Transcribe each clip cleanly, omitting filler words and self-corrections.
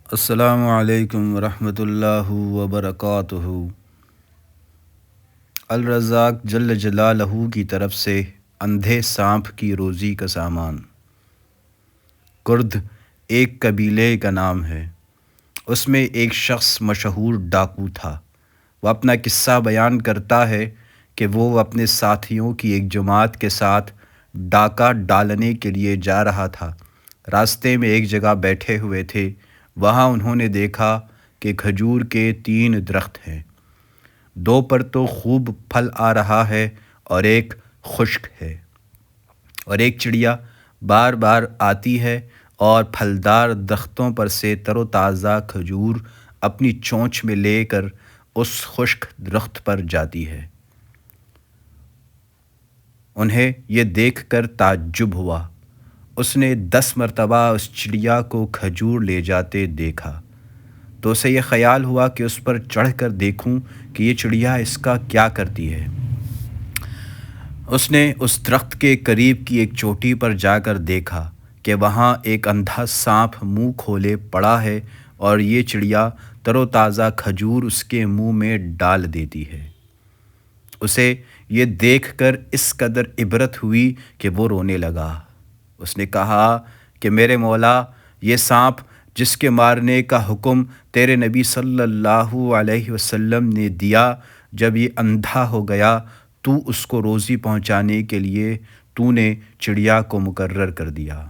السلام علیکم ورحمۃ اللہ وبرکاتہ۔ الرزاق جل جلالہ کی طرف سے اندھے سانپ کی روزی کا سامان۔ کرد ایک قبیلے کا نام ہے۔ اس میں ایک شخص مشہور ڈاکو تھا۔ وہ اپنا قصہ بیان کرتا ہے کہ وہ اپنے ساتھیوں کی ایک جماعت کے ساتھ ڈاکہ ڈالنے کے لیے جا رہا تھا۔ راستے میں ایک جگہ بیٹھے ہوئے تھے۔ وہاں انہوں نے دیکھا کہ کھجور کے 3 درخت ہیں۔ 2 پر تو خوب پھل آ رہا ہے اور ایک خشک ہے، اور ایک چڑیا بار بار آتی ہے اور پھلدار درختوں پر سے تر و تازہ کھجور اپنی چونچ میں لے کر اس خشک درخت پر جاتی ہے۔ انہیں یہ دیکھ کر تعجب ہوا۔ اس نے 10 مرتبہ اس چڑیا کو کھجور لے جاتے دیکھا، تو اسے یہ خیال ہوا کہ اس پر چڑھ کر دیکھوں کہ یہ چڑیا اس کا کیا کرتی ہے۔ اس نے اس درخت کے قریب کی ایک چوٹی پر جا کر دیکھا کہ وہاں ایک اندھا سانپ منہ کھولے پڑا ہے اور یہ چڑیا تر و تازہ کھجور اس کے منہ میں ڈال دیتی ہے۔ اسے یہ دیکھ کر اس قدر عبرت ہوئی کہ وہ رونے لگا۔ اس نے کہا کہ میرے مولا، یہ سانپ جس کے مارنے کا حکم تیرے نبی صلی اللہ علیہ وسلم نے دیا، جب یہ اندھا ہو گیا تو اس کو روزی پہنچانے کے لیے تو نے چڑیا کو مقرر کر دیا،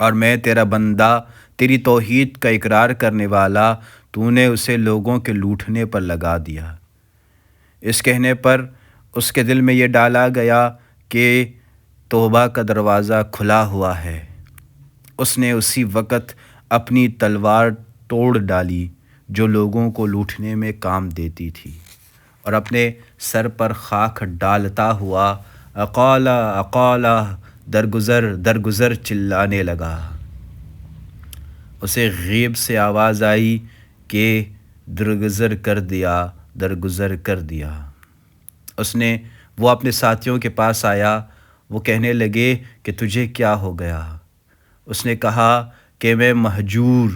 اور میں تیرا بندہ، تیری توحید کا اقرار کرنے والا، تو نے اسے لوگوں کے لوٹنے پر لگا دیا۔ اس کہنے پر اس کے دل میں یہ ڈالا گیا کہ توبہ کا دروازہ کھلا ہوا ہے۔ اس نے اسی وقت اپنی تلوار توڑ ڈالی جو لوگوں کو لوٹنے میں کام دیتی تھی، اور اپنے سر پر خاک ڈالتا ہوا اقالا اقالا درگزر درگزر چلانے لگا۔ اسے غیب سے آواز آئی کہ درگزر کر دیا، درگزر کر دیا۔ وہ اپنے ساتھیوں کے پاس آیا۔ وہ کہنے لگے کہ تجھے کیا ہو گیا؟ اس نے کہا کہ میں مہجور،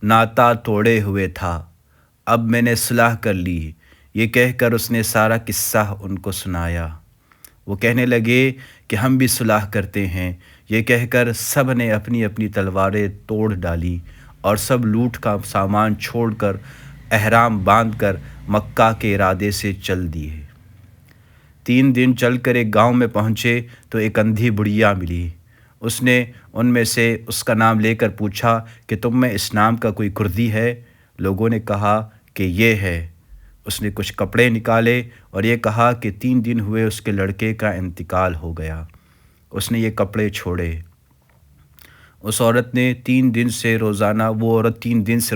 ناتا توڑے ہوئے تھا، اب میں نے صلح کر لی۔ یہ کہہ کر اس نے سارا قصہ ان کو سنایا۔ وہ کہنے لگے کہ ہم بھی صلح کرتے ہیں۔ یہ کہہ کر سب نے اپنی اپنی تلواریں توڑ ڈالی اور سب لوٹ کا سامان چھوڑ کر احرام باندھ کر مکہ کے ارادے سے چل دیے۔ 3 دن چل کر ایک گاؤں میں پہنچے تو ایک اندھی بڑھیا ملی۔ اس نے ان میں سے اس کا نام لے کر پوچھا کہ تم میں اس نام کا کوئی کردی ہے؟ لوگوں نے کہا کہ یہ ہے۔ اس نے کچھ کپڑے نکالے اور یہ کہا کہ 3 دن ہوئے اس کے لڑکے کا انتقال ہو گیا۔ اس نے یہ کپڑے چھوڑے۔ وہ عورت 3 دن سے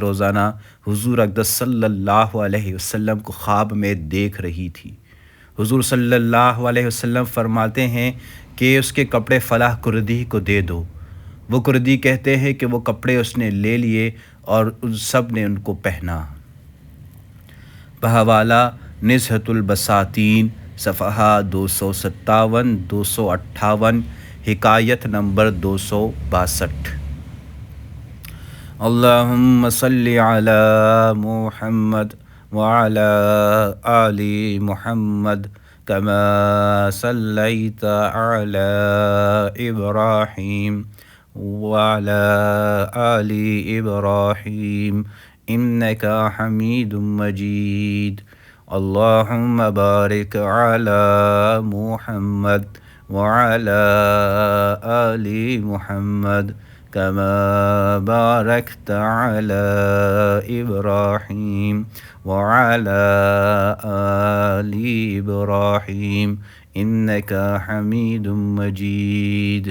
روزانہ حضور اقدس صلی اللہ علیہ وسلم کو خواب میں دیکھ رہی تھی۔ حضور صلی اللہ علیہ وسلم فرماتے ہیں کہ اس کے کپڑے فلاں کردی کو دے دو۔ وہ کردی کہتے ہیں کہ وہ کپڑے اس نے لے لیے اور ان سب نے ان کو پہنا۔ بحوالہ نزہۃ البساتین، صفحہ 257 258، حکایت نمبر 262۔ اللہم صلی علی محمد وعلی آل محمد کما صلیت علی ابراہیم وعلی آل ابراہیم انک حمید مجید۔ اللہم بارک علی محمد وعلی آل محمد كما باركت على إبراهيم وعلى آل إبراهيم إنك حميد مجيد۔